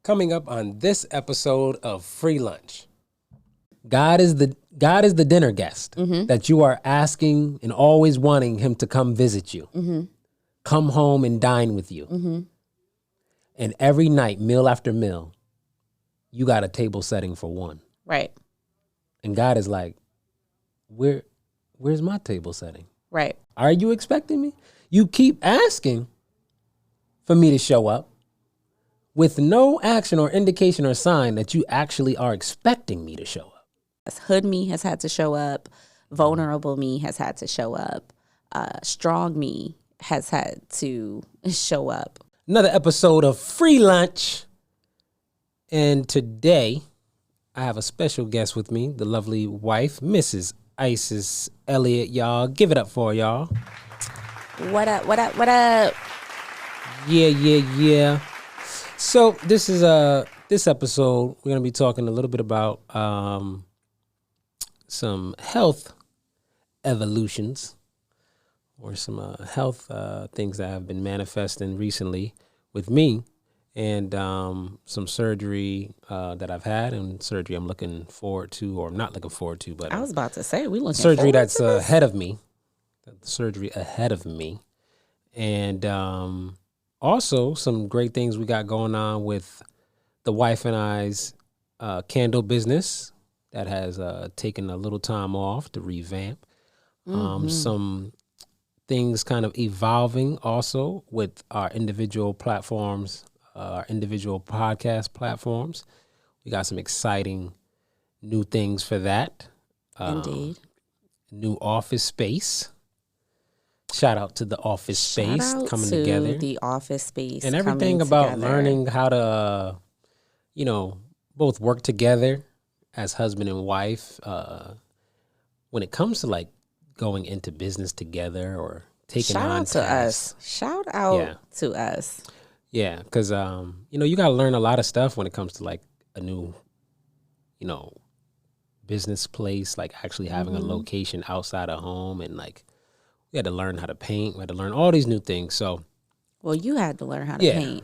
Coming up on this episode of Free Lunch. God is the dinner guest that you are asking and always wanting him to come visit you. Come home and dine with you. And every night, meal after meal, you got a table setting for one. Right. And God is like, where's my table setting? Right. Are you expecting me? You keep asking for me to show up with no action or indication or sign that you actually are expecting me to show up. Hood me has had to show up. Vulnerable me has had to show up. Strong me has had to show up. Another episode of Free Lunch. And today, I have a special guest with me, the lovely wife, Mrs. Isis Elliott, y'all. Give it up for y'all. What up, what up, what up? Yeah. So this episode, we're going to be talking a little bit about some health evolutions or some health things that have been manifesting recently with me, and some surgery that I've had, and surgery I'm looking forward to, or I'm not looking forward to, but I was about to say, we looking surgery forward that's to this? ahead of me. Surgery ahead of me. And also some great things we got going on with the wife and I's candle business that has taken a little time off to revamp. Some things kind of evolving also with our individual platforms, our individual podcast platforms. We got some exciting new things for that. Indeed. New office space. Shout out to the office space coming together. The office space. And everything about learning how to, both work together as husband and wife. When it comes to like going into business together or taking on tasks. Shout out to us. Yeah, because, you got to learn a lot of stuff when it comes to like a new, business place, like actually having a location outside of home, and like we had to learn how to paint. We had to learn all these new things. So, well, you had to learn how to paint.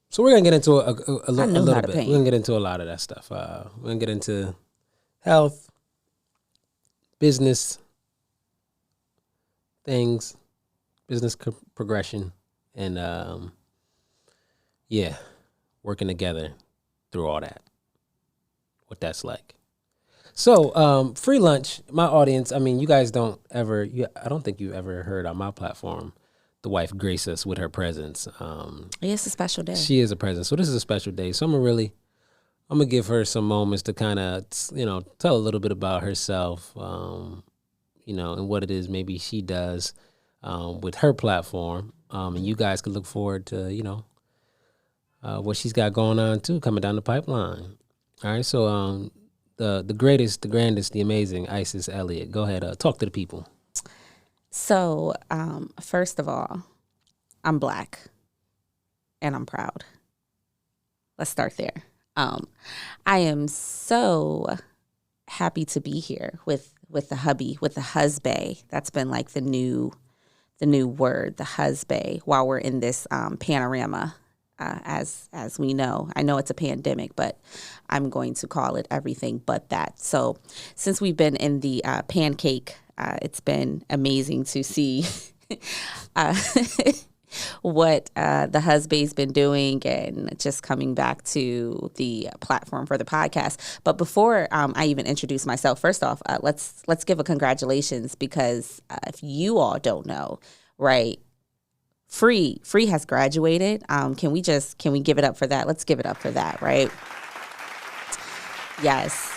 So we're gonna get into a little bit. Paint. We're gonna get into a lot of that stuff. We're gonna get into health, business things, business progression, and working together through all that. What that's like. So, Free Lunch, my audience, I mean, you guys don't ever, I don't think you ever heard on my platform the wife grace us with her presence. It's a special day. She is a presence. So this is a special day. So I'm going to give her some moments to kind of, tell a little bit about herself, and what it is maybe she does with her platform. And you guys can look forward to, what she's got going on too, coming down the pipeline. All right. So, the greatest, the grandest, the amazing Isis Elliott. Go ahead, talk to the people. So, first of all, I'm Black, and I'm proud. Let's start there. I am so happy to be here with the hubby, with the husband. That's been like the new word, the husband. While we're in this panorama. As we know. I know it's a pandemic, but I'm going to call it everything but that. So since we've been in the pancake, it's been amazing to see what the husband's been doing, and just coming back to the platform for the podcast. But before I even introduce myself, first off, let's give a congratulations, because if you all don't know, right, Frii has graduated. Can we give it up for that? Let's give it up for that, right? Yes.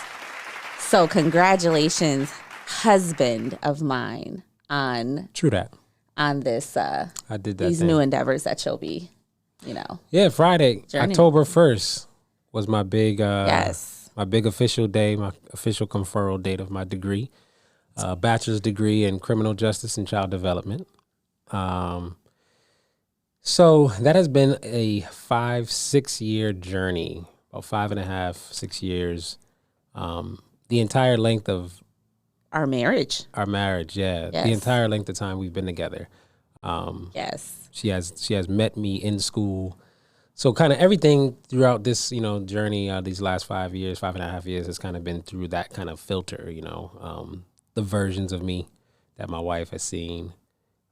So congratulations, husband of mine, on True that. On this I did that these thing. new endeavors that you'll be, Yeah, Friday, journeying. October 1st was my big my big official day, my official conferral date of my degree. Bachelor's degree in criminal justice and child development. So that has been a 5-6 year journey, about 5.5, 6 years. The entire length of our marriage. Yeah. Yes. The entire length of time we've been together. Yes. She has met me in school, So kind of everything throughout this, journey, these last 5 years, 5.5 years, has kind of been through that kind of filter, the versions of me that my wife has seen,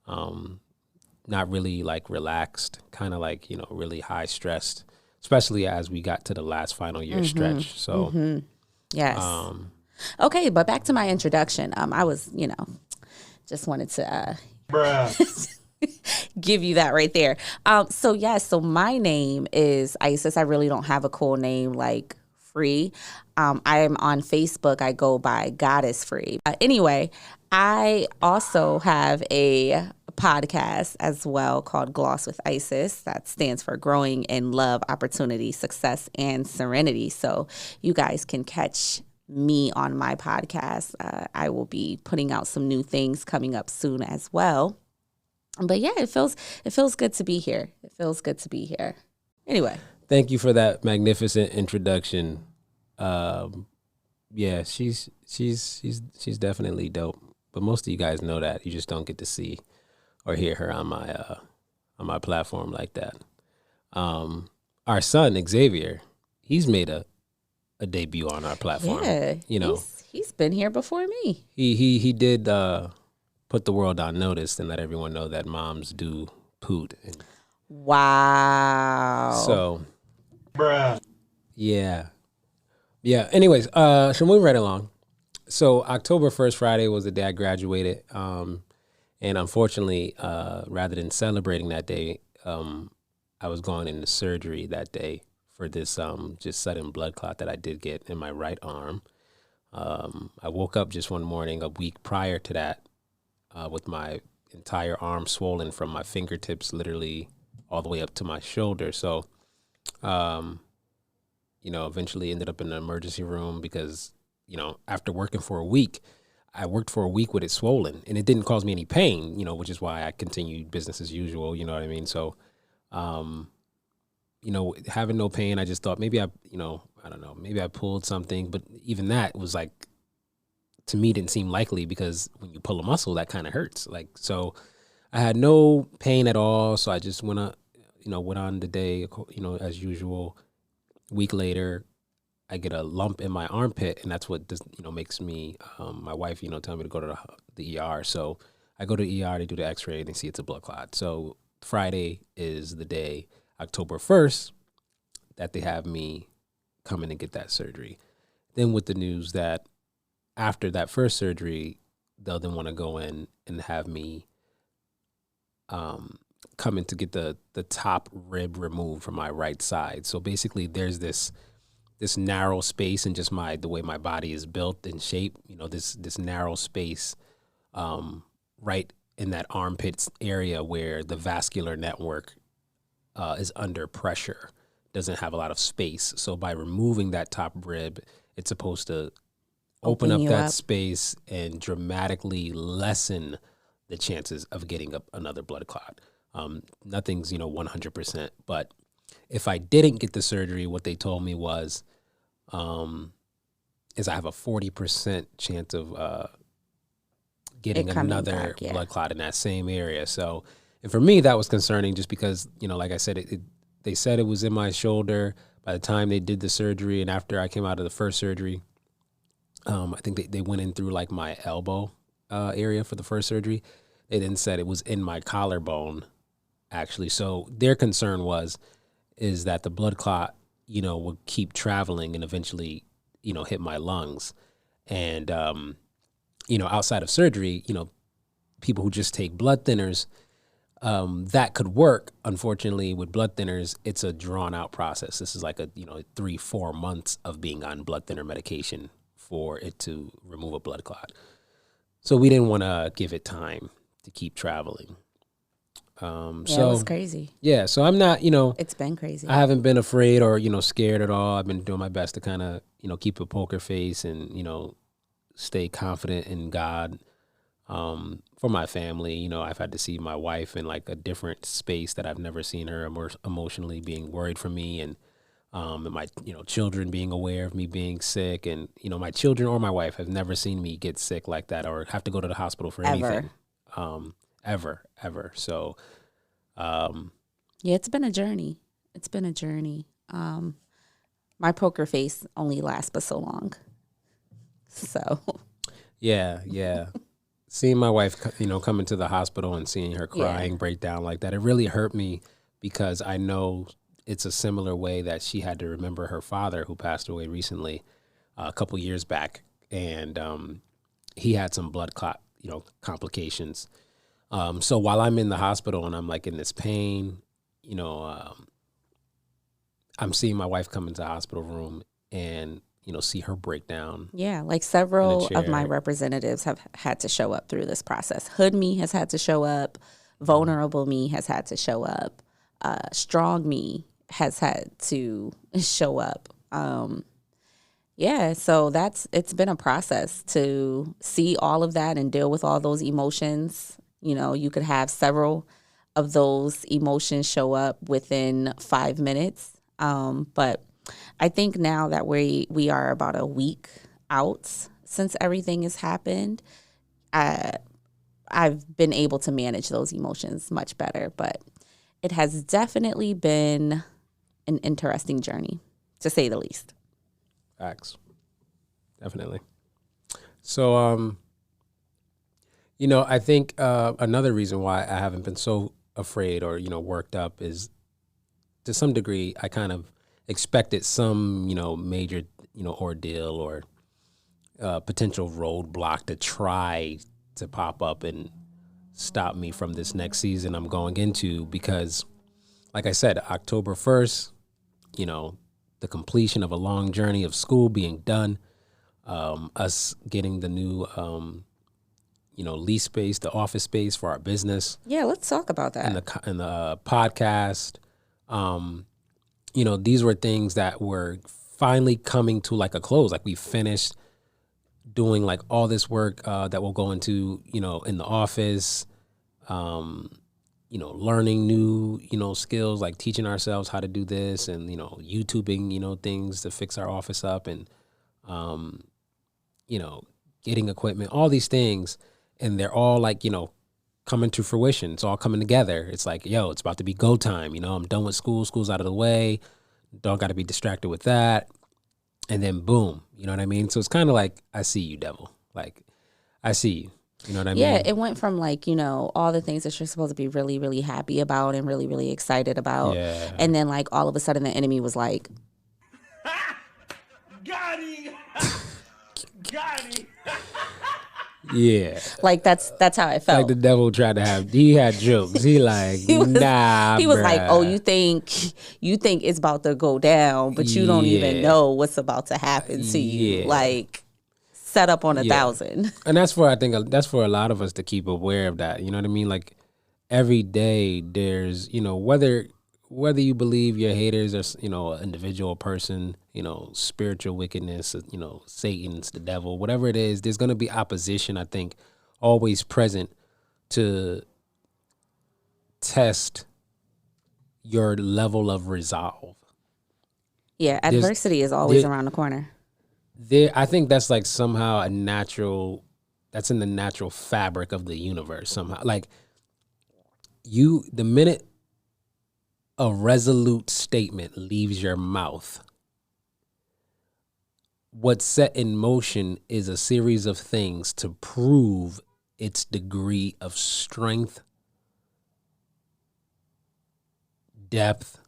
not really like relaxed, kind of like, really high stressed, especially as we got to the last final year stretch. So, Yes. Okay, but back to my introduction. I was, just wanted to give you that right there. So my name is Isis. I really don't have a cool name like Frii. I am on Facebook. I go by Goddess Frii. Anyway, I also have a podcast as well called Gloss with Isis. That stands for Growing in Love, Opportunity, Success, and Serenity. So you guys can catch me on my podcast. I will be putting out some new things coming up soon as well. But yeah, it feels good to be here. It feels good to be here. Anyway, thank you for that magnificent introduction. Yeah, she's definitely dope. But most of you guys know that. You just don't get to see or hear her on my platform like that. Our son Xavier, he's made a debut on our platform. Yeah, he's been here before me. He did put the world on notice and let everyone know that moms do poot. Wow. So, yeah. Anyways, so moving right along. So October 1st, Friday, was the day I graduated. And unfortunately, rather than celebrating that day, I was going into surgery that day for this just sudden blood clot that I did get in my right arm. I woke up just one morning a week prior to that with my entire arm swollen from my fingertips literally all the way up to my shoulder. So, eventually ended up in the emergency room because, after working for a week, I worked for a week with it swollen and it didn't cause me any pain, which is why I continued business as usual. You know what I mean? So, having no pain, I just thought maybe I don't know, maybe I pulled something, but even that was like, to me, didn't seem likely because when you pull a muscle, that kind of hurts. Like, so I had no pain at all. So I just went on the day, as usual. Week later, I get a lump in my armpit, and that's what makes me, my wife, tell me to go to the ER. So I go to the ER, they do the x-ray, and they see it's a blood clot. So Friday is the day, October 1st, that they have me come in and get that surgery. Then with the news that after that first surgery, they'll then want to go in and have me come in to get the top rib removed from my right side. So basically there's this narrow space in just the way my body is built and shaped, this narrow space right in that armpits area where the vascular network is under pressure, doesn't have a lot of space. So by removing that top rib, it's supposed to open up that space and dramatically lessen the chances of getting another blood clot. Nothing's, 100%. But if I didn't get the surgery, what they told me was, is I have a 40% chance of getting another blood clot in that same area. So, and for me, that was concerning just because, like I said, they said it was in my shoulder by the time they did the surgery. And after I came out of the first surgery, I think they went in through like my elbow area for the first surgery. They then said it was in my collarbone, actually. So their concern is that the blood clot, would keep traveling and eventually, hit my lungs. And, outside of surgery, people who just take blood thinners, that could work. Unfortunately, with blood thinners, it's a drawn out process. This is like 3-4 months of being on blood thinner medication for it to remove a blood clot. So we didn't want to give it time to keep traveling. It was crazy. Yeah, so I'm not, it's been crazy. I haven't been afraid or, scared at all. I've been doing my best to kind of, keep a poker face and, stay confident in God. For my family, I've had to see my wife in like a different space that I've never seen her emotionally, being worried for me, and my children being aware of me being sick, and my children or my wife have never seen me get sick like that or have to go to the hospital for anything. Ever. So yeah, it's been a journey. It's been a journey. My poker face only lasts but so long. So Yeah. Seeing my wife, come into the hospital and seeing her crying, break down like that, it really hurt me because I know it's a similar way that she had to remember her father who passed away recently, a couple years back. And he had some blood clot, complications. So while I'm in the hospital and I'm like in this pain, I'm seeing my wife come into the hospital room and, see her break down. Yeah, like several of my representatives have had to show up through this process. Hood me has had to show up. Vulnerable me has had to show up. Strong me has had to show up. Yeah, so it's been a process to see all of that and deal with all those emotions. You could have several of those emotions show up within 5 minutes. But I think now that we are about a week out since everything has happened, I've been able to manage those emotions much better. But it has definitely been an interesting journey, to say the least. Facts. Definitely. So, I think another reason why I haven't been so afraid or, worked up is to some degree I kind of expected some, major, ordeal or potential roadblock to try to pop up and stop me from this next season I'm going into because, like I said, October 1st, the completion of a long journey of school being done, us getting the new, lease space, the office space for our business. Yeah, let's talk about that. And the podcast. These were things that were finally coming to like a close. Like we finished doing like all this work that we'll go into, in the office, learning new, skills, like teaching ourselves how to do this and, YouTubing, things to fix our office up and, getting equipment, all these things. And they're all like, coming to fruition. It's all coming together. It's like, it's about to be go time. I'm done with school. School's out of the way. Don't got to be distracted with that. And then boom, you know what I mean? So it's kind of like, I see you, devil. Like, I see you. You know what I mean? Yeah, it went from like, all the things that you're supposed to be really, really happy about and really, really excited about. Yeah. And then like all of a sudden the enemy was like, got him! Got him! Yeah. Like that's how it felt. Like the devil tried to he had jokes. He like, he was bruh. Like, oh, you think it's about to go down, but you don't even know what's about to happen to you. Like set up on 1,000. And that's for, I think that's for a lot of us to keep aware of that. You know what I mean? Like every day there's, whether you believe your haters are, an individual person, spiritual wickedness, Satan's the devil, whatever it is, there's going to be opposition, I think, always present to test your level of resolve. Yeah, adversity is always around the corner. I think that's like somehow that's in the natural fabric of the universe somehow. Like the minute a resolute statement leaves your mouth, what's set in motion is a series of things to prove its degree of strength, depth,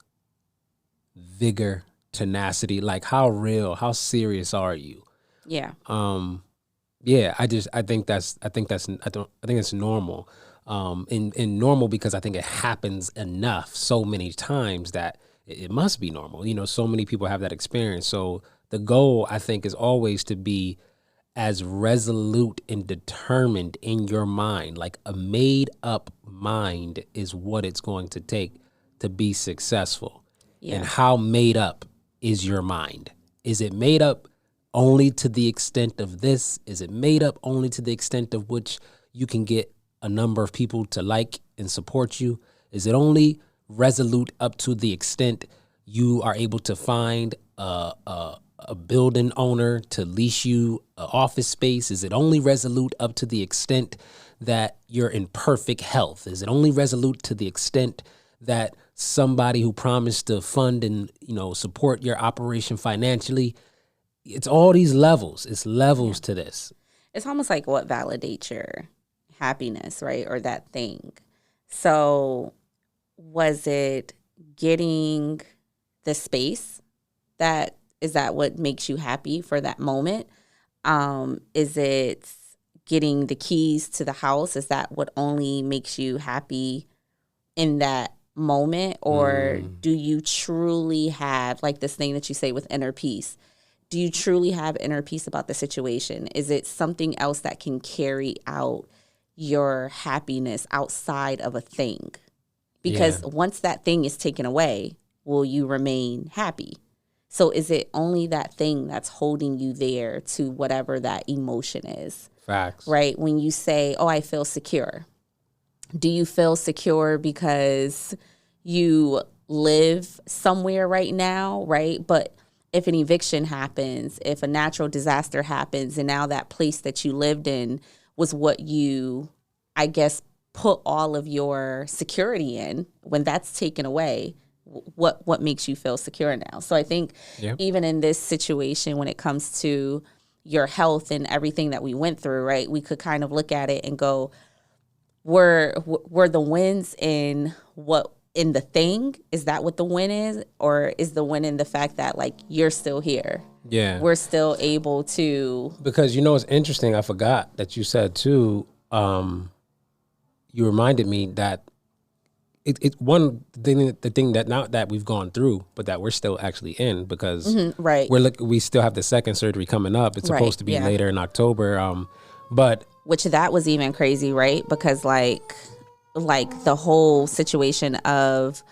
vigor, tenacity. Like how serious are you? Yeah. I think it's normal. And normal because I think it happens enough so many times that it must be normal. So many people have that experience. So the goal, I think, is always to be as resolute and determined in your mind. Like a made up mind is what it's going to take to be successful. Yeah. And how made up is your mind? Is it made up only to the extent of this? Is it made up only to the extent of which you can get a number of people to like and support you? Is it only resolute up to the extent you are able to find a building owner to lease you an office space? Is it only resolute up to the extent that you're in perfect health? Is it only resolute to the extent that somebody who promised to fund and, support your operation financially. It's all these levels. It's levels to this. It's almost like what validates your happiness, right? Or that thing. So was it getting the space that what makes you happy for that moment? Is it getting the keys to the house? Is that what only makes you happy in that moment? Or do you truly have, like this thing that you say with inner peace, do you truly have inner peace about the situation? Is it something else that can carry out your happiness outside of a thing? Because once that thing is taken away, will you remain happy? So is it only that thing that's holding you there to whatever that emotion is? Facts. Right? When you say, oh, I feel secure. Do you feel secure because you live somewhere right now, right? But if an eviction happens, if a natural disaster happens, and now that place that you lived in was what you, I guess, put all of your security in, when that's taken away, what makes you feel secure now? So I think even in this situation, when it comes to your health and everything that we went through, right, we could kind of look at it and go, were the wins in the thing? Is that what the win is? Or is the win in the fact that, like, you're still here? Yeah. We're still able to. Because, it's interesting. I forgot that you said, too, you reminded me that the thing that now that we've gone through, but that we're still actually in, because right. we still have the second surgery coming up. It's supposed to be later in October. But which that was even crazy, right? Because like the whole situation of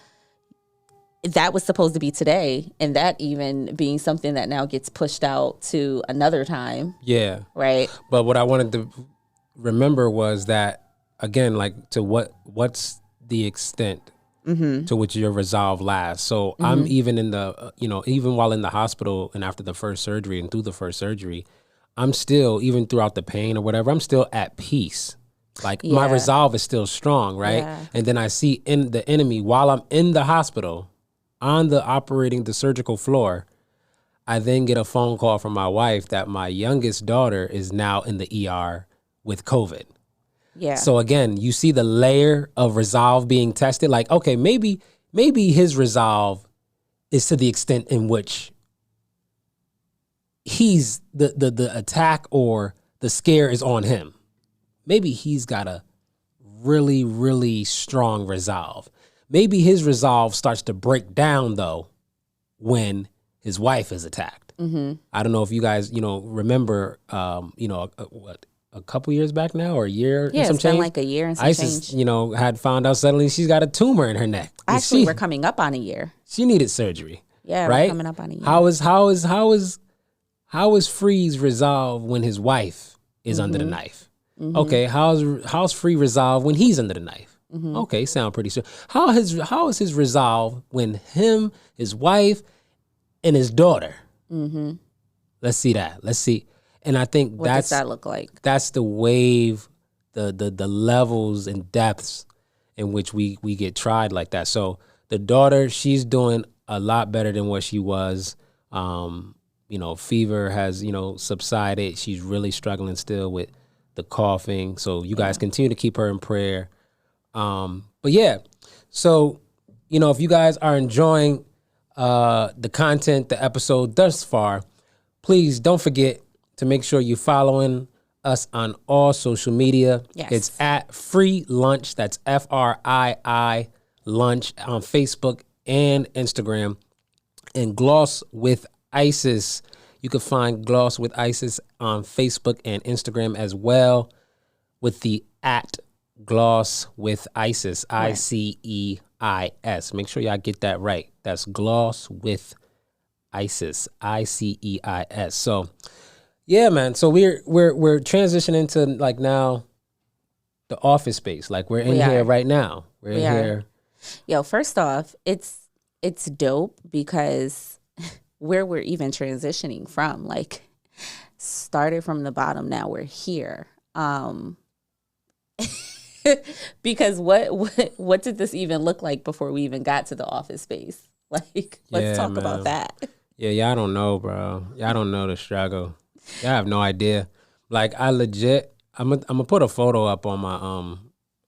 that was supposed to be today, and that even being something that now gets pushed out to another time. Yeah. Right. But what I wanted to remember was that, again, like, to what's the extent to which your resolve lasts. So I'm even in the, even while in the hospital and after the first surgery and through the first surgery, I'm still, even throughout the pain or whatever, I'm still at peace. Like, my resolve is still strong, right? Yeah. And then I see in the enemy while I'm in the hospital on the surgical floor. I then get a phone call from my wife that my youngest daughter is now in the ER with COVID. Yeah. So again, you see the layer of resolve being tested. Like, okay, maybe his resolve is to the extent in which he's the attack or the scare is on him. Maybe he's got a really, really strong resolve. Maybe his resolve starts to break down, though, when his wife is attacked. I don't know if you guys, remember, a couple years back now, or a year? Yeah, some it's change? been like a year and some Isis, change. Had found out suddenly she's got a tumor in her neck. Actually, we're coming up on a year. She needed surgery. Yeah, right? We're coming up on a year. How is Free's resolve when his wife is under the knife? Okay, how's Free resolve when he's under the knife? Okay, sound pretty sure. How is his resolve when him, his wife, and his daughter? Let's see that. Let's see. And I think what does that look like? That's the wave, the levels and depths in which we get tried like that. So the daughter, she's doing a lot better than what she was. Fever has, subsided. She's really struggling still with the coughing. So you guys continue to keep her in prayer. But yeah, so, if you guys are enjoying the content, the episode thus far, please don't forget to make sure you're following us on all social media. Yes. It's at Frii Lunch. That's FRII Lunch on Facebook and Instagram. And Gloss with Isis. You can find Gloss with Isis on Facebook and Instagram as well, with the at Gloss with Isis, ICEIS. Make sure y'all get that right. That's Gloss with Isis, ICEIS. So, yeah, man. So we're transitioning to, like, now the office space. Like, we're in here right now. We're in here. Yo, first off, it's dope because where we're even transitioning from, like, started from the bottom, now we're here. Because what did this even look like before we even got to the office space? Like, let's Yeah, talk man. about that. Yeah, y'all don't know, bro. Y'all don't know the struggle. Y'all have no idea. Like, I legit, I'm gonna put a photo up on my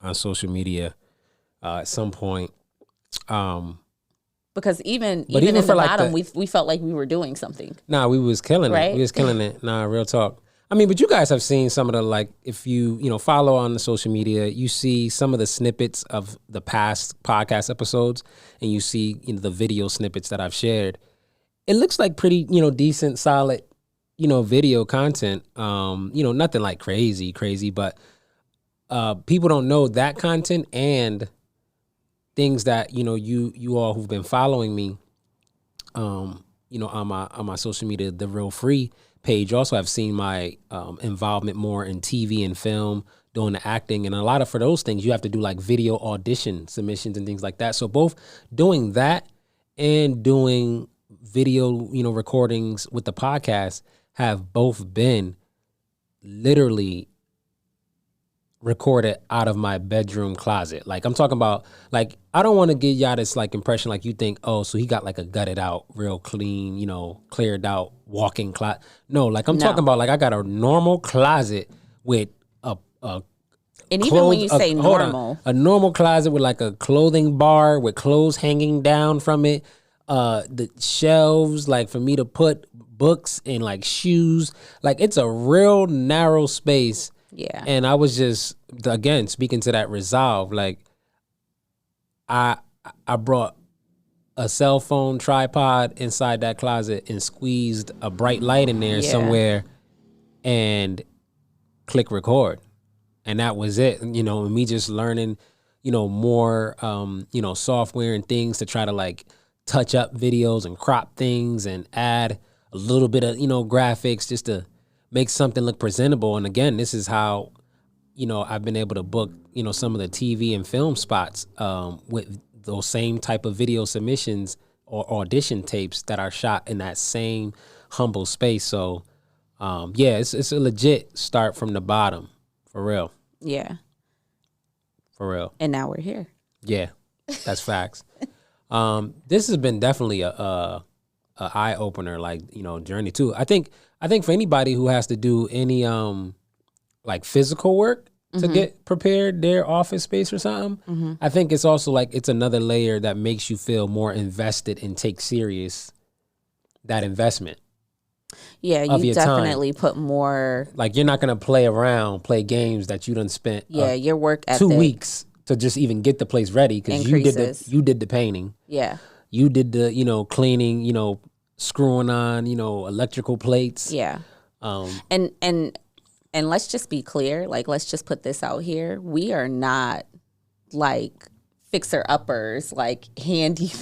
on social media at some point. Because even But in even for the like bottom, the we felt like we were doing something, nah, we was killing it. right? We was killing it. Nah, real talk. I mean, but you guys have seen some of the, like, if you follow on the social media, you see some of the snippets of the past podcast episodes, and you see the video snippets that I've shared. It looks like pretty decent, solid video content. Nothing like crazy, but people don't know that content and things that you all who've been following me on my social media, the Real Frii page, also have seen my involvement more in TV and film, doing the acting, and a lot of, for those things, you have to do like video audition submissions and things like that. So both doing that and doing video recordings with the podcast have both been literally recorded out of my bedroom closet. Like, I'm talking about, like, I don't want to give y'all this like impression like you think, oh, so he got like a gutted out, real clean, cleared out walking closet. No, like I'm talking about like I got a normal closet with a and even when you say hold on, normal, a normal closet with like a clothing bar with clothes hanging down from it, the shelves like for me to put books and like shoes. Like, it's a real narrow space. yeah, And I was just, again, speaking to that resolve, like I brought a cell phone tripod inside that closet and squeezed a bright light in there somewhere and click record. And that was it. And me just learning, more, software and things to try to like touch up videos and crop things and add a little bit of, graphics just to make something look presentable. And again, this is how, I've been able to book, some of the TV and film spots with those same type of video submissions or audition tapes that are shot in that same humble space. So, it's a legit start from the bottom, for real. yeah. For real. And now we're here. Yeah, that's facts. This has been definitely a eye opener, like, journey too. I think for anybody who has to do any like physical work to get prepared their office space or something, I think it's also like it's another layer that makes you feel more invested and take serious that investment. Yeah, you definitely put more. Like, you're not gonna play games that you done spent Your work ethic 2 weeks to just even get the place ready because you did the painting. Yeah. You did the cleaning, screwing on electrical plates. Yeah. And let's just be clear, like, let's just put this out here. We are not like fixer uppers, like handy.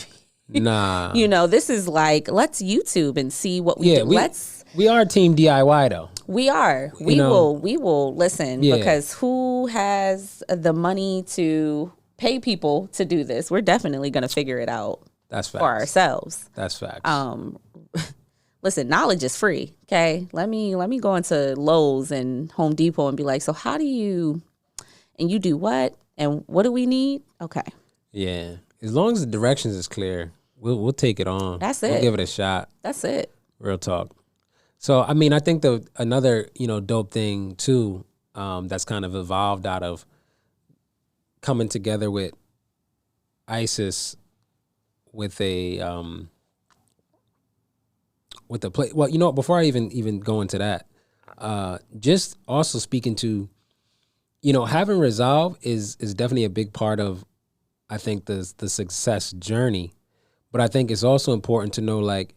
Nah. This is like, let's YouTube and see what we do. We are team DIY though. We are. We will listen because who has the money to pay people to do this? We're definitely going to figure it out. That's facts. For ourselves. That's facts. Listen, knowledge is free. Okay. Let me go into Lowe's and Home Depot and be like, so how do you, and you do what? And what do we need? Okay. Yeah. As long as the directions is clear, we'll take it on. That's it. We'll give it a shot. That's it. Real talk. So, I mean, I think another, dope thing too, that's kind of evolved out of coming together with ISIS with a play. Well, before I even go into that, just also speaking to, having resolve is definitely a big part of, I think, the success journey. But I think it's also important to know, like,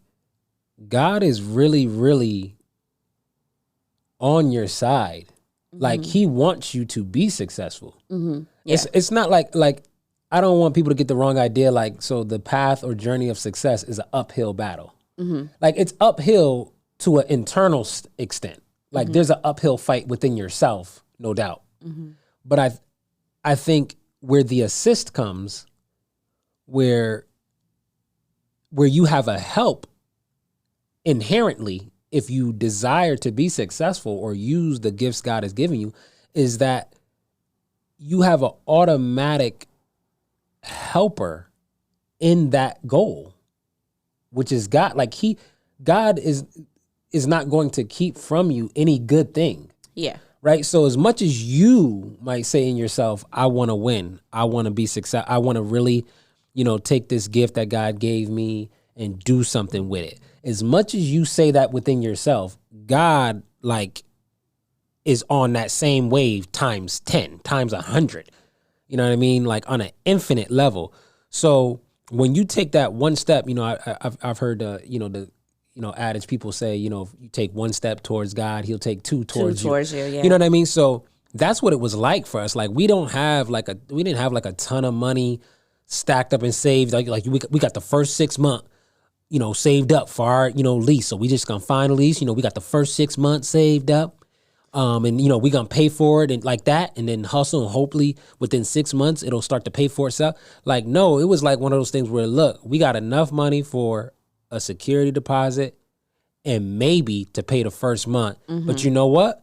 God is really, really on your side. Like, he wants you to be successful. Mm-hmm. Yeah. It's not like I don't want people to get the wrong idea. Like, so the path or journey of success is an uphill battle. Mm-hmm. Like, it's uphill to an internal extent. Like, there's an uphill fight within yourself, no doubt. Mm-hmm. But I think where the assist comes, where you have a help inherently, if you desire to be successful or use the gifts God has given you, is that you have an automatic helper in that goal, which is God. Like God is not going to keep from you any good thing. Yeah. Right. So as much as you might say in yourself, I want to win, I want to be successful, I want to really, take this gift that God gave me and do something with it. As much as you say that within yourself, God is on that same wave times 10, times 100. You know what I mean? Like on an infinite level. So when you take that one step, I've heard the adage people say, if you take one step towards God, he'll take two towards you. Yeah. You know what I mean? So that's what it was like for us. Like we didn't have like a ton of money stacked up and saved. Like we got the first 6 months, saved up for our, lease. So we just gonna find a lease. We got the first 6 months saved up. And we gonna pay for it and like that, and then hustle, and hopefully within 6 months it'll start to pay for itself. Like, no, it was like one of those things where, look, we got enough money for a security deposit and maybe to pay the first month. But you know what?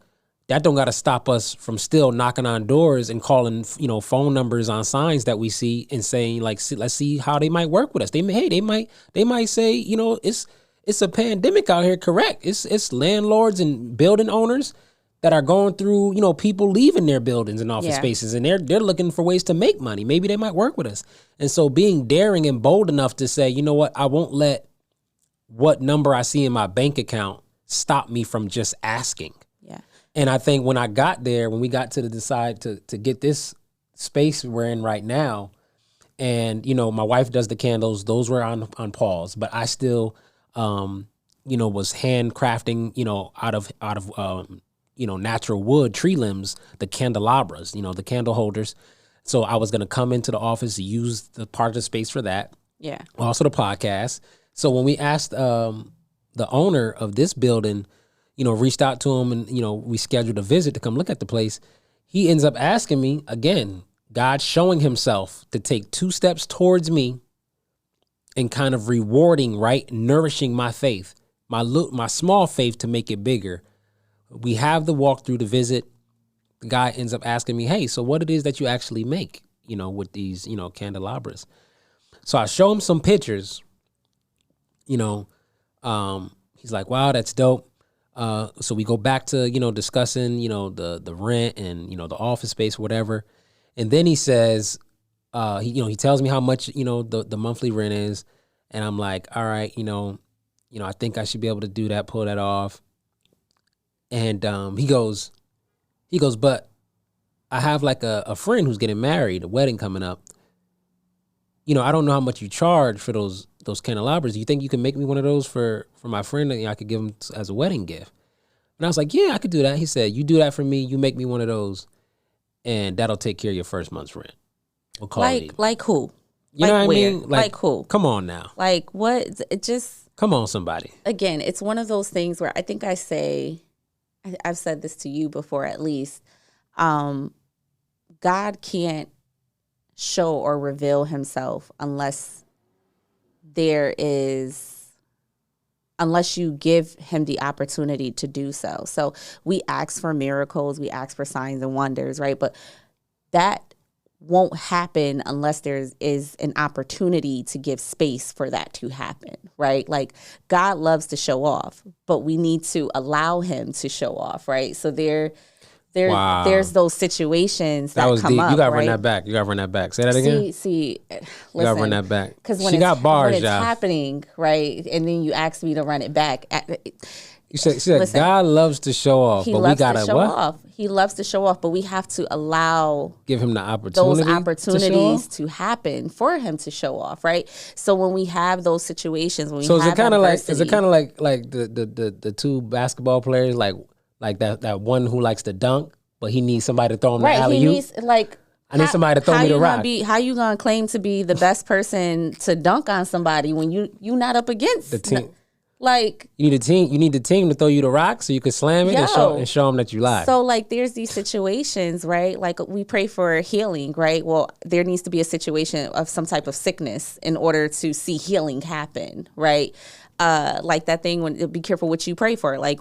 That don't gotta stop us from still knocking on doors and calling, phone numbers on signs that we see and saying, like, let's see how they might work with us. They might say, it's a pandemic out here, correct? It's landlords and building owners that are going through, people leaving their buildings and office spaces, and they're looking for ways to make money. Maybe they might work with us. And so being daring and bold enough to say, you know what, I won't let what number I see in my bank account stop me from just asking. Yeah. And I think when I got there, when we got to decide to get this space we're in right now, and, my wife does the candles, those were on pause, but I still, was handcrafting, out of natural wood, tree limbs, the candelabras, the candle holders. So I was going to come into the office to use the part of the space for that. Yeah. Also the podcast. So when we asked the owner of this building, reached out to him and, we scheduled a visit to come look at the place, he ends up asking me, again, God showing himself to take 2 steps towards me and kind of rewarding, right? Nourishing my faith, my small faith to make it bigger. We have the walkthrough, the visit. The guy ends up asking me, hey, so what it is that you actually make, with these, candelabras. So I show him some pictures, he's like, wow, that's dope. So we go back to, discussing, the rent and, the office space, whatever. And then he says, he tells me how much, the monthly rent is. And I'm like, all right, I think I should be able to do that, pull that off. And he goes, but I have like a friend who's getting married, a wedding coming up. I don't know how much you charge for those candelabras. You think you can make me one of those for my friend, and I could give him as a wedding gift? And I was like, yeah, I could do that. He said, you do that for me, you make me one of those, and that'll take care of your first month's rent. We'll call it even. Like who? You know what where? I mean? Like who? Come on now. Like what? It just... Come on, somebody. Again, it's one of those things where I think I've said this to you before at least, God can't show or reveal himself unless you give him the opportunity to do so. So we ask for miracles, we ask for signs and wonders, right? But that won't happen unless there is an opportunity to give space for that to happen, right? Like God loves to show off, but we need to allow him to show off, right? So there's those situations that was come deep. up. You gotta right? run that back. You gotta run that back. Say that again. See, listen, you gotta run that back. Because when it's happening, right, and then you ask me to run it back. You said listen, God loves to show off, but we gotta what? He loves to show off, but we have to give him the opportunity. Those opportunities to happen for him to show off, right? So when we have those situations, when we have adversity, is it kind of like the two basketball players, like that one who likes to dunk, but he needs somebody to throw him the alley-oop? I need somebody to throw me the rock. How you gonna claim to be the best person to dunk on somebody when you not up against the team? Like you need the team to throw you the rock so you can slam it and show them that you lied. So like there's these situations, right? Like we pray for healing, right? Well, there needs to be a situation of some type of sickness in order to see healing happen, right? Like that thing when be careful what you pray for. Like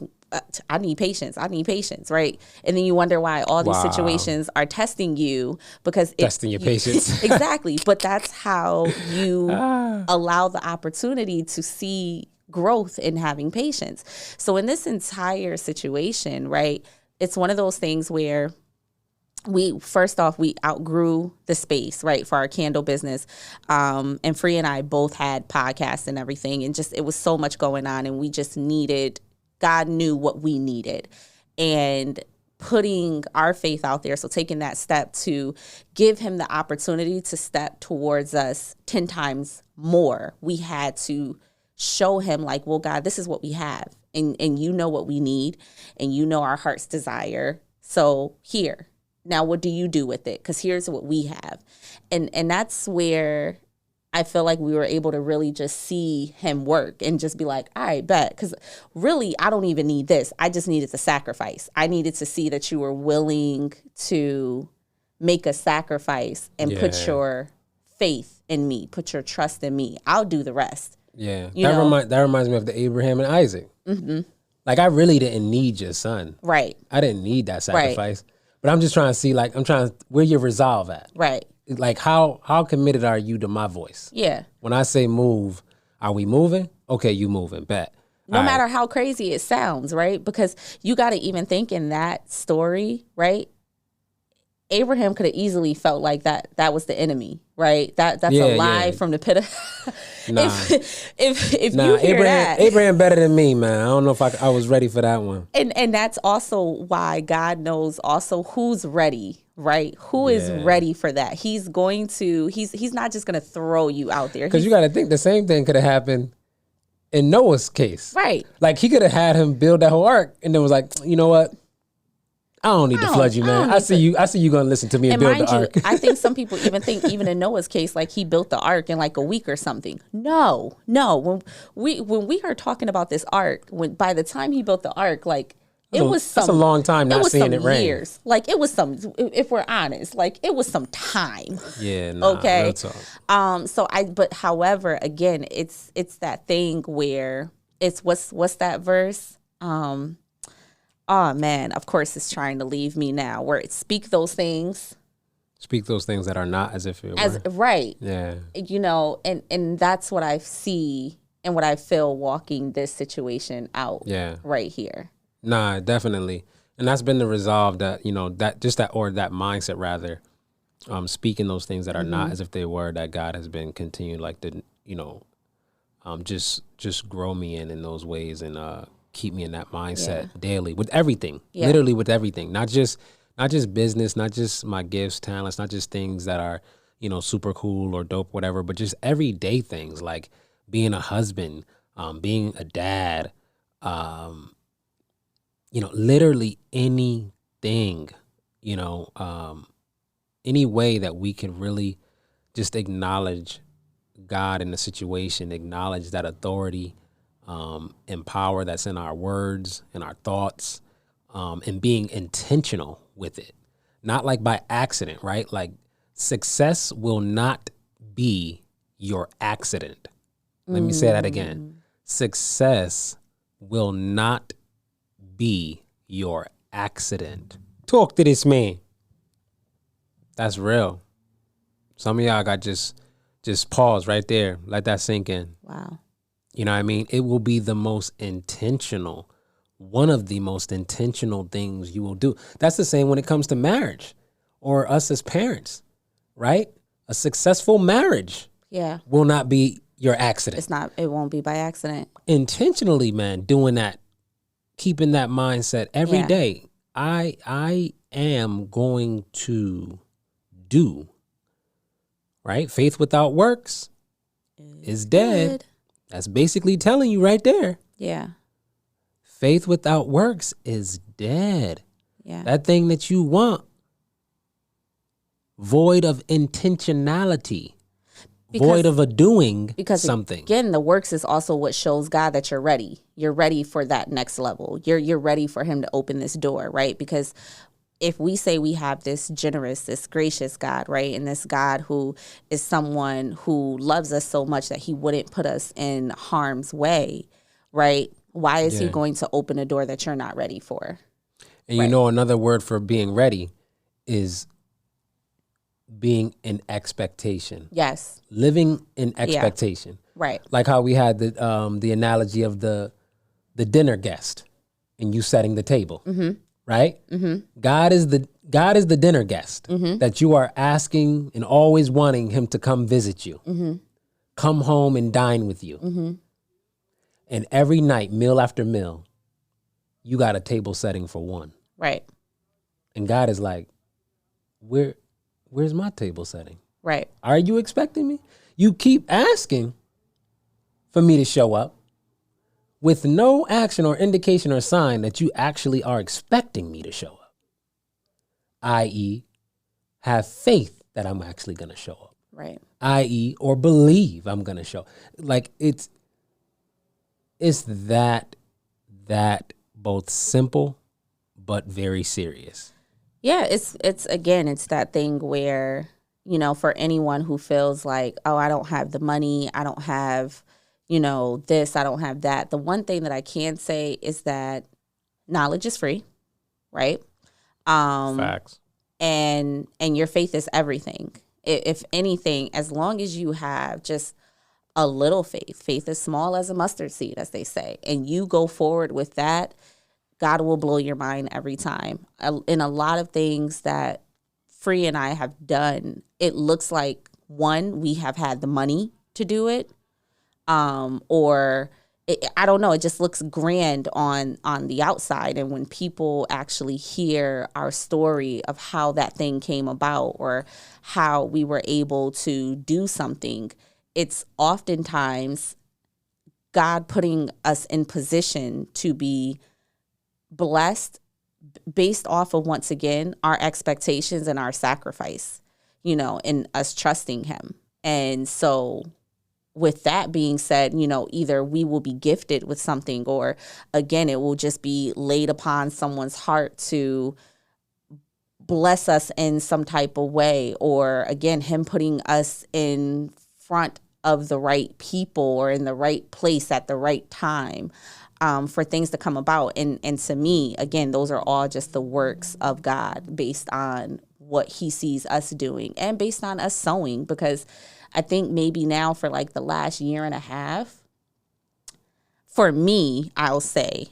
I need patience. I need patience, right? And then you wonder why all these Wow. situations are testing you because Testing your patience. Exactly. But that's how you Ah. allow the opportunity to see growth in having patience. So in this entire situation, right, it's one of those things where we outgrew the space, right, for our candle business. And Frii and I both had podcasts and everything, and just it was so much going on, and we just needed, God knew what we needed. And putting our faith out there, so taking that step to give him the opportunity to step towards us 10 times more, we had to show him like, well, God, this is what we have. And you know what we need, and you know our heart's desire. So here. Now, what do you do with it? Because here's what we have. And that's where I feel like we were able to really just see him work and just be like, all right, bet. Because really, I don't even need this. I just needed the sacrifice. I needed to see that you were willing to make a sacrifice and put your faith in me, put your trust in me. I'll do the rest. Yeah. That reminds me of the Abraham and Isaac. Mm-hmm. Like, I really didn't need your son. Right. I didn't need that sacrifice. Right. But I'm just trying to see, like, where your resolve at? Right. Like, how committed are you to my voice? Yeah. When I say move, are we moving? Okay, you moving, bet. No matter how crazy it sounds, right? Because you got to even think in that story, right? Abraham could have easily felt like that was the enemy, right? That's a lie from the pit of nah. if you hear that. Abraham better than me, man. I don't know if I was ready for that one. And that's also why God knows also who's ready, right? Who is ready for that. He's not just going to throw you out there. Because you got to think the same thing could have happened in Noah's case. Right. Like, he could have had him build that whole ark and then was like, you know what? I don't need to flood you, man. I see you going to listen to me and build the ark. I think some people even think, even in Noah's case, like he built the ark in like a week or something. No. When we are talking about this ark, by the time he built the ark, like that's a long time not seeing it rain. Years. Like it was some, if we're honest, like it was some time. Yeah. Nah, okay. But however, again, it's that thing where it's what's that verse? Oh man, of course it's trying to leave me now. Where it speak those things that are not as if it were. Right. Yeah. You know, and that's what I see and what I feel walking this situation out. Yeah. Right here. Nah, definitely. And that's been the resolve that, that mindset rather, speaking those things that are not as if they were, that God has been continuing like to, just grow me in those ways and keep me in that mindset daily with everything, literally with everything, not just business, not just my gifts, talents, not just things that are, super cool or dope, whatever, but just everyday things like being a husband, being a dad, literally anything, any way that we can really just acknowledge God in the situation, acknowledge that authority, and power that's in our words and our thoughts, and being intentional with it, not like by accident, right? Like success will not be your accident. Let me say that again. Success will not be your accident. Talk to this man. That's real. Some of y'all got just pause right there. Let that sink in. Wow. You know what I mean? It will be the most intentional, one of the most intentional things you will do. That's the same when it comes to marriage or us as parents, right? A successful marriage will not be your accident. It won't be by accident. Intentionally, man, doing that, keeping that mindset every day. I am going to do, right? Faith without works is dead. That's basically telling you right there. Yeah. Faith without works is dead. Yeah. That thing that you want, void of intentionality, void of doing something. Again, the works is also what shows God that you're ready. You're ready for that next level. You're ready for him to open this door, right? Because if we say we have this generous, this gracious God, right, and this God who is someone who loves us so much that he wouldn't put us in harm's way, right, Why is he Yeah. going to open a door that you're not ready for? And you Right. know, another word for being ready is being in expectation, Yes. living in expectation. Right. Like how we had the analogy of the dinner guest and you setting the table, right? God is the dinner guest that you are asking and always wanting him to come visit you, come home and dine with you. And every night, meal after meal, you got a table setting for one. Right. And God is like, where's my table setting? Right. Are you expecting me? You keep asking for me to show up with no action or indication or sign that you actually are expecting me to show up, i.e., have faith that I'm actually going to show up, Right. i.e., or believe I'm going to show. Like it's that both simple but very serious. Yeah, it's again, it's that thing where, you know, for anyone who feels like, oh, I don't have the money, I don't have, you know, this, I don't have that. The one thing that I can say is that knowledge is free, right? Facts. And your faith is everything. If anything, as long as you have just a little faith is small as a mustard seed, as they say, and you go forward with that, God will blow your mind every time. In a lot of things that Frii and I have done, it looks like, one, we have had the money to do it, or I don't know, it just looks grand on the outside. And when people actually hear our story of how that thing came about or how we were able to do something, it's oftentimes God putting us in position to be blessed based off of, once again, our expectations and our sacrifice, you know, and us trusting him. And so with that being said, you know, either we will be gifted with something, or again, it will just be laid upon someone's heart to bless us in some type of way, or again, him putting us in front of the right people or in the right place at the right time. For things to come about. And to me, again, those are all just the works of God based on what he sees us doing and based on us sowing. Because I think maybe now for like the last year and a half, for me, I'll say,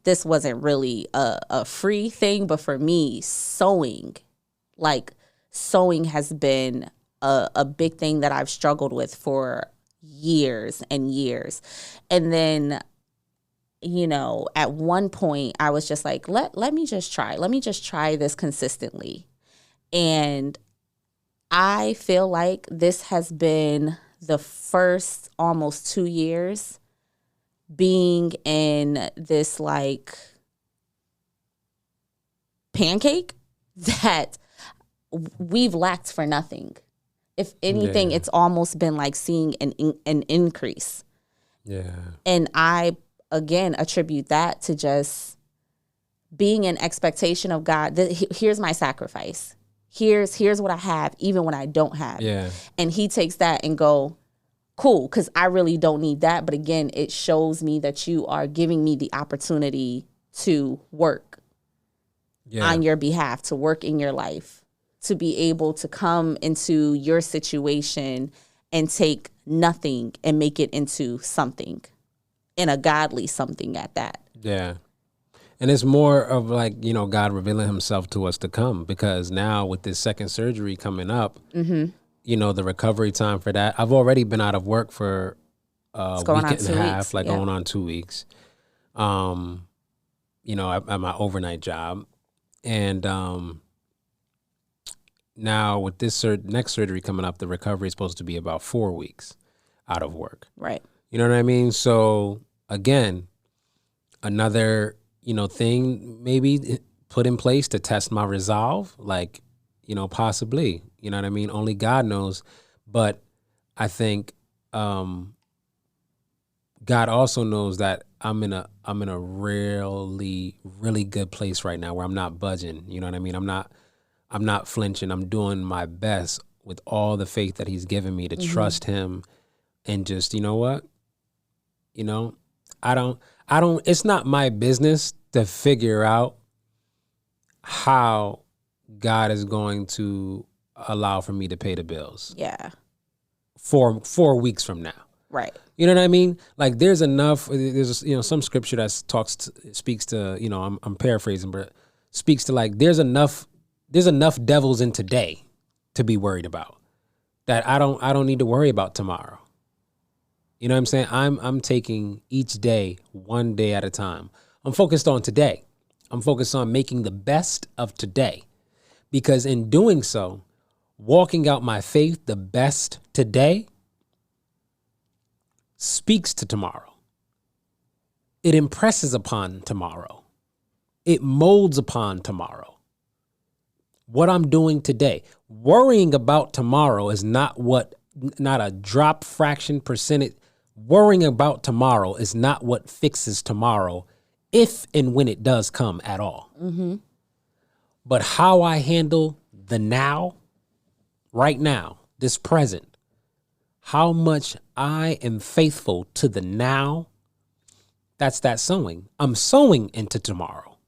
this wasn't really a free thing, but for me, sowing has been a big thing that I've struggled with for years and years. And then, you know, at one point I was just like, let me just try this consistently. And I feel like this has been the first almost 2 years being in this like pancake that we've lacked for nothing. If anything, it's almost been like seeing an increase. Yeah. And I, again, attribute that to just being in expectation of God. Here's my sacrifice. Here's what I have, even when I don't have. Yeah. And he takes that and go, cool, because I really don't need that. But again, it shows me that you are giving me the opportunity to work on your behalf, to work in your life, to be able to come into your situation and take nothing and make it into something. And a godly something at that. Yeah. And it's more of like, you know, God revealing himself to us to come, because now with this second surgery coming up, you know, the recovery time for that, I've already been out of work for a week and a half, like going on 2 weeks, you know, at my overnight job. And now with this next surgery coming up, the recovery is supposed to be about 4 weeks out of work. Right. You know what I mean? So again, another, you know, thing maybe put in place to test my resolve, like, you know, possibly, you know what I mean? Only God knows. But I think God also knows that I'm in a really, really good place right now where I'm not budging. You know what I mean? I'm not flinching. I'm doing my best with all the faith that he's given me to trust him and just, you know what? You know, I don't. It's not my business to figure out how God is going to allow for me to pay the bills Yeah. 4 weeks from now. Right. You know what I mean? Like there's some scripture that speaks to, I'm paraphrasing, but speaks to like there's enough devils in today to be worried about that I don't need to worry about tomorrow. You know what I'm saying? I'm taking each day one day at a time. I'm focused on today. I'm focused on making the best of today, because in doing so, walking out my faith the best today speaks to tomorrow. It impresses upon tomorrow. It molds upon tomorrow. What I'm doing today, worrying about tomorrow is not a drop fraction percentage. Worrying about tomorrow is not what fixes tomorrow, if and when it does come at all. Mm-hmm. But how I handle the now, right now, this present, how much I am faithful to the now, that's that sowing. I'm sowing into tomorrow.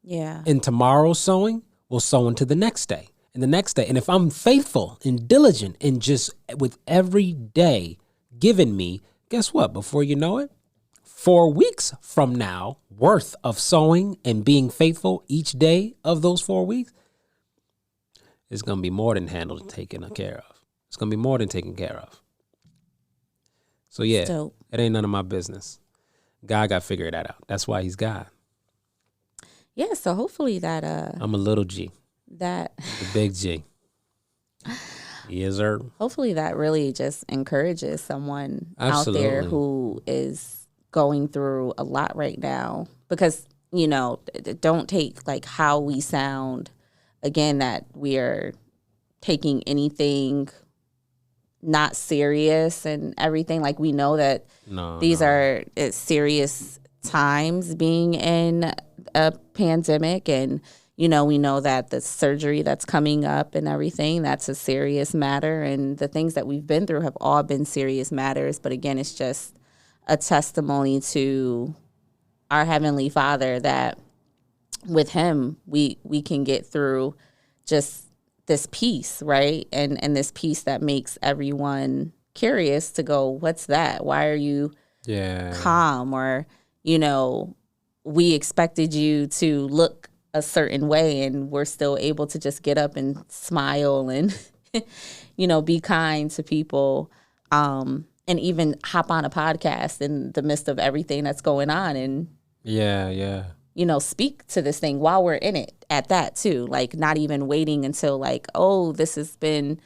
Yeah. And tomorrow's sowing will sow into the next day and the next day. And if I'm faithful and diligent and just with every day given me, guess what? Before you know it, 4 weeks from now worth of sowing and being faithful each day of those 4 weeks, it's going to be more than handled and taken care of. It's going to be more than taken care of. So yeah, Dope. It ain't none of my business. God got to figure that out. That's why he's God. Yeah, so hopefully that I'm a little G, that the big G. Yes, sir. hopefully that really just encourages someone Absolutely. out there who is going through a lot right now, because don't take like how we sound again, that we are taking anything not serious and everything. Like we know that these are serious times being in a pandemic, and we know that the surgery that's coming up and everything, that's a serious matter. And the things that we've been through have all been serious matters. But again, it's just a testimony to our Heavenly Father that with him, we can get through just this peace, right? And this peace that makes everyone curious to go, what's that? Why are you calm? Or, we expected you to look a certain way, and we're still able to just get up and smile and, be kind to people, and even hop on a podcast in the midst of everything that's going on, and speak to this thing while we're in it at that too. Like not even waiting until like, oh, this has been,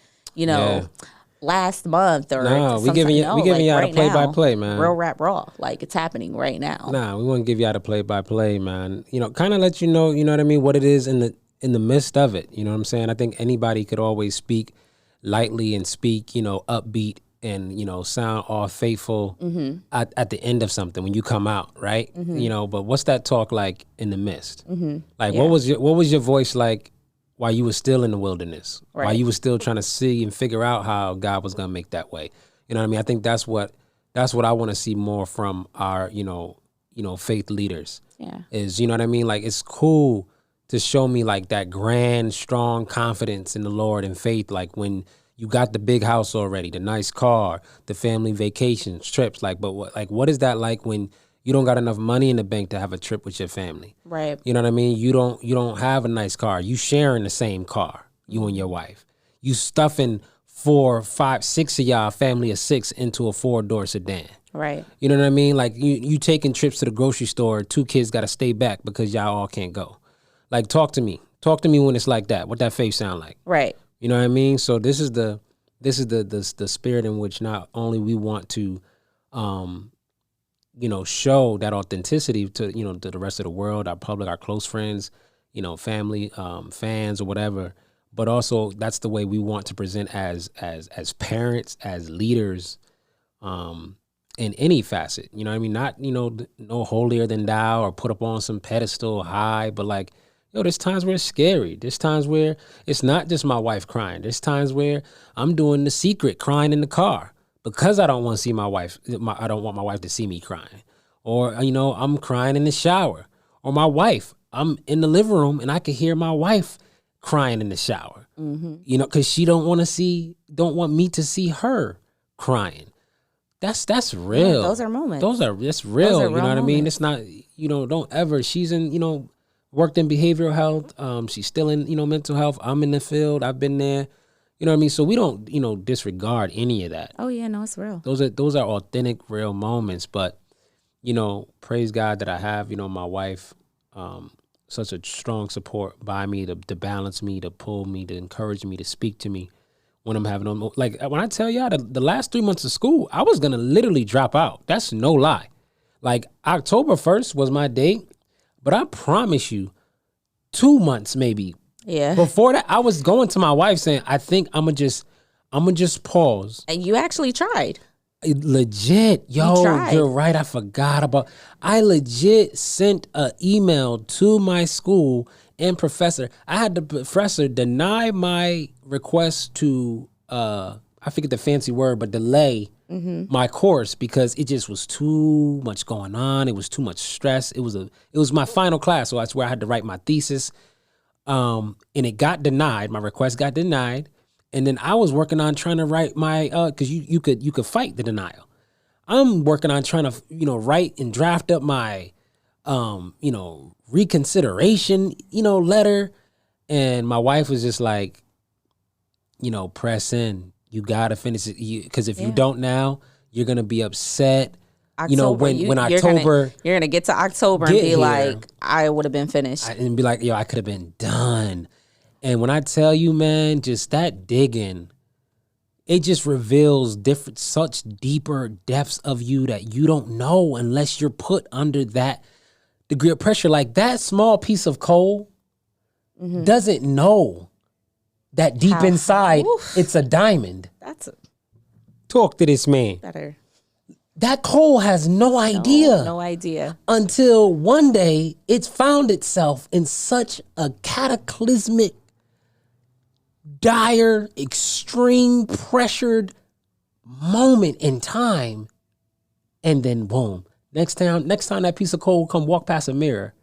last month or we giving y'all right the play-by-play, man. Real rap raw, like it's happening right now. We want to give y'all the play-by-play, man. Kind of let you know what I mean, what it is in the midst of it. You know what I'm saying? I think anybody could always speak lightly and speak, upbeat and sound all faithful at the end of something when you come out, right? But what's that talk like in the midst? Like what was your voice like while you were still in the wilderness, while you were still trying to see and figure out how God was going to make that way? You know what I mean? I think that's what I want to see more from our, faith leaders. Yeah. Is, you know what I mean? Like it's cool to show me like that grand, strong confidence in the Lord and faith. Like when you got the big house already, the nice car, the family vacations, trips. Like, but what is that like when you don't got enough money in the bank to have a trip with your family? Right. You know what I mean? You don't have a nice car. You sharing the same car, you and your wife. You stuffing 4, 5, 6 of y'all, family of 6, into a 4-door sedan. Right. You know what I mean? Like you taking trips to the grocery store. 2 kids got to stay back because y'all all can't go. Like talk to me when it's like that. What that faith sound like? Right. You know what I mean? So this is the spirit in which not only we want to, show that authenticity to to the rest of the world, our public, our close friends, family, fans or whatever, but also that's the way we want to present as parents, as leaders, in any facet. You know what I mean? Not no holier than thou or put up on some pedestal high, but like. There's times where it's scary. There's times where it's not just my wife crying. There's times where I'm doing the secret, crying in the car because I don't want to see my wife. I don't want my wife to see me crying. Or, I'm crying in the shower. Or my wife, I'm in the living room and I can hear my wife crying in the shower. Because she don't want me to see her crying. That's real. those are moments. That's real. Those are You real know what I mean? moments. It's not, don't ever, she's in, worked in behavioral health. She's still in, mental health. I'm in the field. I've been there. You know what I mean? So we don't, disregard any of that. Oh yeah, no, it's real. Those are authentic, real moments. But, praise God that I have, my wife, such a strong support by me to balance me, to pull me, to encourage me, to speak to me when I'm having them. Like when I tell y'all the last 3 months of school, I was going to literally drop out. That's no lie. Like October 1st was my date, but I promise you 2 months maybe Yeah. before that, I was going to my wife saying, I think I'm gonna just pause. And you actually tried. Legit, yo, tried. you're right. I forgot about. I legit sent an email to my school and professor. I had the professor deny my request to I forget the fancy word, but delay my course because it just was too much going on. It was too much stress. It was my final class, so that's where I had to write my thesis. And it got denied. My request got denied. And then I was working on trying to write my because you could fight the denial. I'm working on trying to write and draft up my reconsideration letter, and my wife was just like, press in. You gotta finish it because if you don't now, you're gonna be upset. October, when October, you're gonna get to October and be like, I would have been finished. and be like, yo, I could have been done. And when I tell you, man, just that digging, it just reveals such deeper depths of you that you don't know unless you're put under that degree of pressure. Like that small piece of coal doesn't know that deep inside it's a diamond. That's Talk to this man. better. That coal has no idea. No idea. Until one day it's found itself in such a cataclysmic, dire, extreme pressured moment in time, and then boom. Next time that piece of coal come walk past a mirror,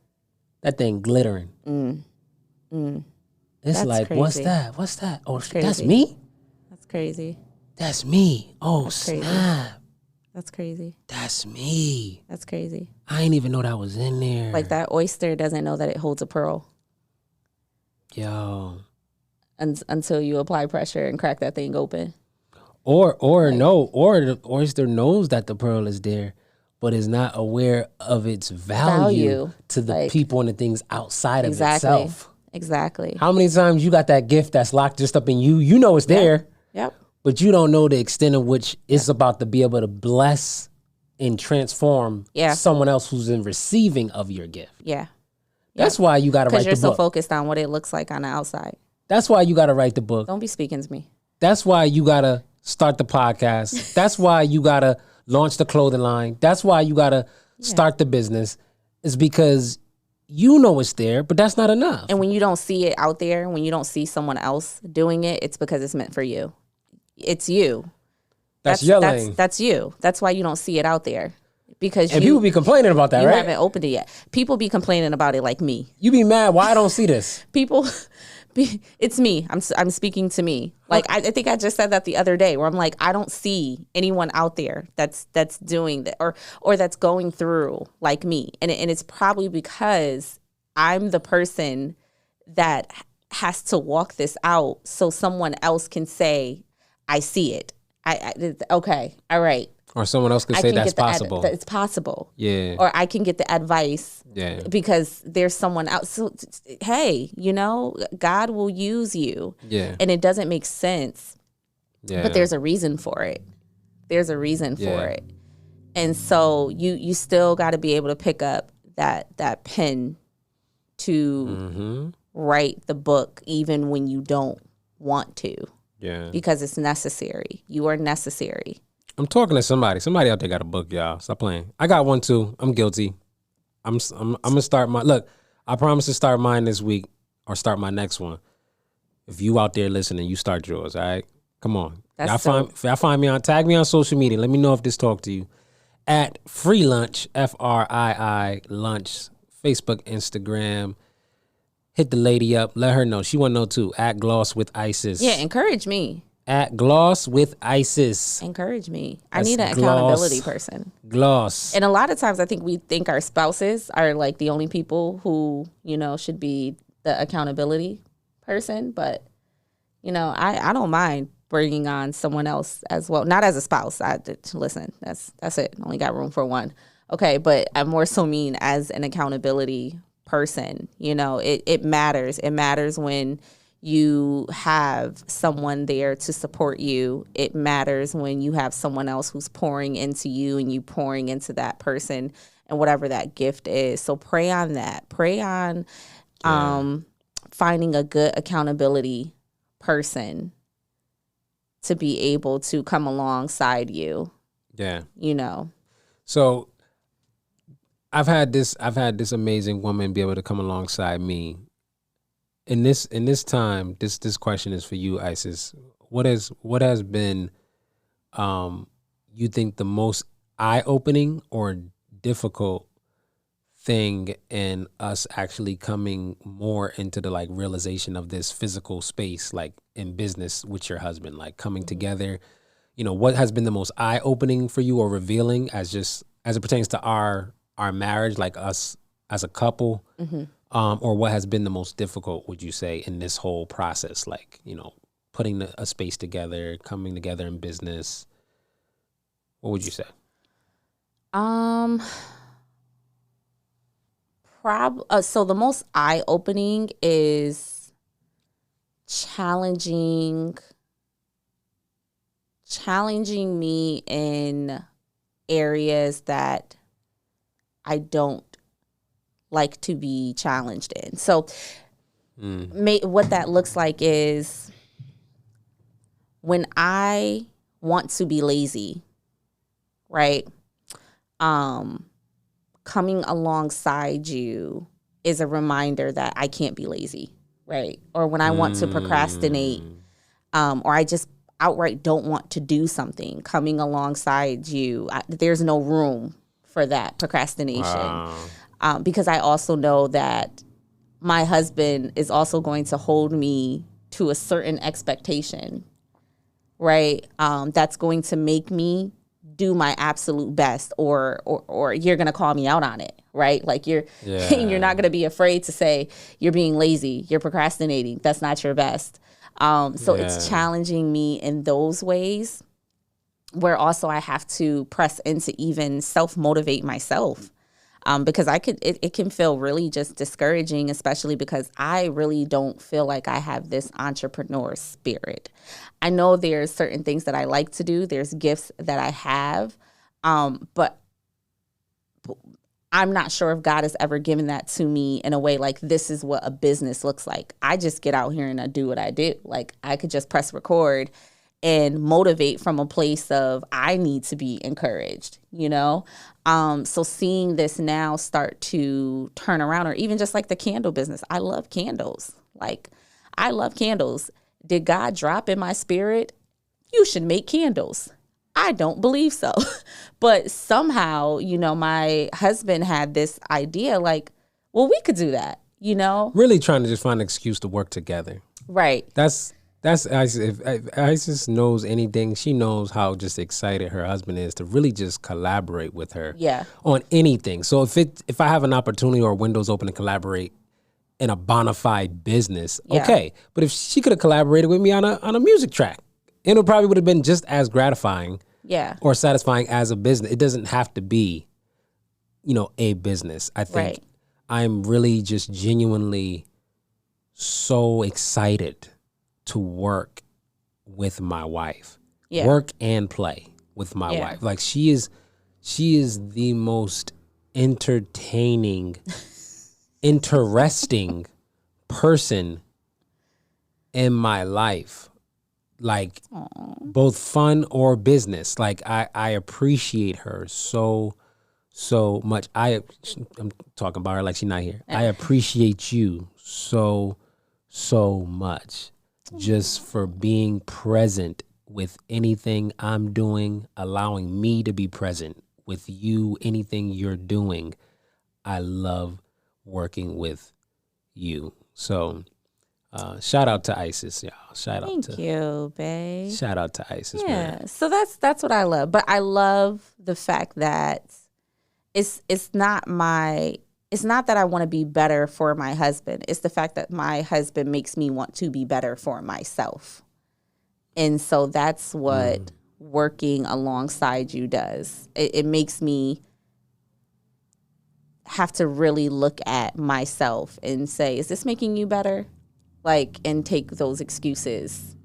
that thing glittering. It's That's like, crazy. what's that? Oh, that's crazy. me? That's crazy. That's me. Oh, crazy. snap. That's crazy. That's me. That's crazy. I ain't even know that was in there. Like that oyster doesn't know that it holds a pearl Yo. until you apply pressure and crack that thing open. Or the oyster knows that the pearl is there, but is not aware of its value to the people and the things outside of itself. Exactly. How many times you got that gift that's locked just up in you? You know it's there, Yep. but you don't know the extent of which it's about to be able to bless and transform someone else who's in receiving of your gift. Yeah. That's why you got to write Because the you're book. so focused on what it looks like on the outside. That's why you got to write the book. Don't be speaking to me. That's why you got to start the podcast. That's why you got to launch the clothing line. That's why you got to start the business. It's because you know it's there, but that's not enough. And when you don't see it out there, when you don't see someone else doing it, it's because it's meant for you. It's you. That's your lane. That's you. That's why you don't see it out there. Because And people be complaining about that, you right? haven't opened it yet. People be complaining about it like me. You be mad, why I don't see this? People, it's me. I'm speaking to me. Like I think I just said that the other day, where I'm like, I don't see anyone out there that's doing that or that's going through like me, and it's probably because I'm the person that has to walk this out, so someone else can say, I see it. Okay, all right. Or someone else could say that's possible. It's possible. Yeah. Or I can get the advice. Yeah. Because there's someone else. So, hey, God will use you. Yeah. And it doesn't make sense. Yeah. But there's a reason for it. There's a reason for it. And so you still got to be able to pick up that pen to write the book even when you don't want to. Yeah. Because it's necessary. You are necessary. I'm talking to somebody. Somebody out there got a book, y'all. Stop playing. I got one too. I'm guilty. I'm gonna start my look. I promise to start mine this week or start my next one. If you out there listening, you start yours. All right, come on. Y'all find me on, tag me on social media. Let me know if this talk to you. at Free Lunch, FRII Lunch, Facebook, Instagram. Hit the lady up. Let her know. She want to know too. At Gloss with Isis. Yeah, encourage me. At Gloss with Isis. Encourage me. I That's need an Gloss. accountability person. Gloss. And a lot of times I think we think our spouses are like the only people who, should be the accountability person. But, I don't mind bringing on someone else as well. Not as a spouse. Listen, that's it. Only got room for one. Okay, but I more so mean as an accountability person. It matters. It matters when you have someone there to support you. It matters when you have someone else who's pouring into you and you pouring into that person and whatever that gift is. So pray on that. Pray on finding a good accountability person to be able to come alongside you. Yeah. So I've had this amazing woman be able to come alongside me. In this time, this question is for you, Isis. What has been you think the most eye-opening or difficult thing in us actually coming more into the like realization of this physical space, like in business with your husband, like coming together? What has been the most eye-opening for you or revealing as it pertains to our marriage, like us as a couple? Or what has been the most difficult, would you say, in this whole process? Like, putting a space together, coming together in business. What would you say? So the most eye-opening is challenging me in areas that I don't like to be challenged in. So what that looks like is when I want to be lazy, right? Coming alongside you is a reminder that I can't be lazy, right? Or when I want to procrastinate, or I just outright don't want to do something, coming alongside you, there's no room for that procrastination. Wow. Because I also know that my husband is also going to hold me to a certain expectation, right? That's going to make me do my absolute best, or you're going to call me out on it, right? Like you're not going to be afraid to say you're being lazy, you're procrastinating, that's not your best. It's challenging me in those ways where also I have to press into even self-motivate myself. Because it can feel really just discouraging, especially because I really don't feel like I have this entrepreneur spirit. I know there's certain things that I like to do. There's gifts that I have, but I'm not sure if God has ever given that to me in a way like this is what a business looks like. I just get out here and I do what I do. Like I could just press record and motivate from a place of I need to be encouraged, So seeing this now start to turn around, or even just like the candle business. I love candles. Like I love candles. Did God drop in my spirit, you should make candles? I don't believe so. But somehow, my husband had this idea like, well, we could do that, Really trying to just find an excuse to work together. Right. That's Isis. If Isis knows anything, she knows how just excited her husband is to really just collaborate with her on anything. So if I have an opportunity or windows open to collaborate in a bona fide business, okay. But if she could have collaborated with me on a music track, it probably would have been just as gratifying or satisfying as a business. It doesn't have to be, a business. I think I'm really just genuinely so excited to work with my wife, work and play with my wife. Like she is the most entertaining, interesting person in my life. Like both fun or business. Like I appreciate her so much. I'm talking about her like she's not here. I appreciate you so much. Just for being present with anything I'm doing, allowing me to be present with you, anything you're doing. I love working with you. So shout out to Isis, y'all. Thank you, babe. Shout out to Isis, Yeah. man. So that's what I love. But I love the fact that it's not that I want to be better for my husband. It's the fact that my husband makes me want to be better for myself. And so that's what working alongside you does. It makes me have to really look at myself and say, is this making you better? Like, and take those excuses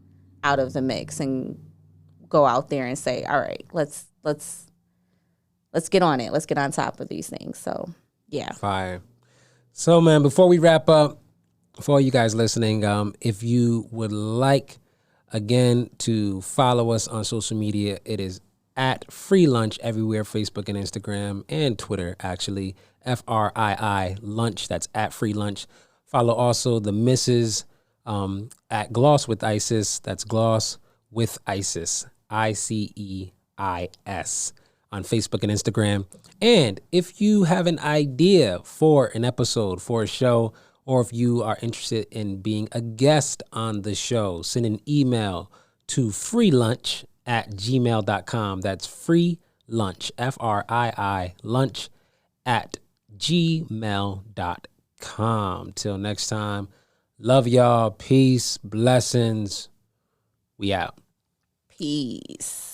out of the mix and go out there and say, all right, let's get on it. Let's get on top of these things. So yeah. Fire. So man, before we wrap up, for all you guys listening, if you would like again to follow us on social media, it is at Free Lunch everywhere, Facebook and Instagram and Twitter, actually. FRII Lunch. That's at Free Lunch. Follow also the Misses at Gloss with Isis. That's Gloss with Isis. ICEIS on Facebook and Instagram. And if you have an idea for an episode, for a show, or if you are interested in being a guest on the show, send an email to freelunch@gmail.com. That's free lunch, FRII lunch @gmail.com. Till next time, love y'all. Peace, blessings. We out. Peace.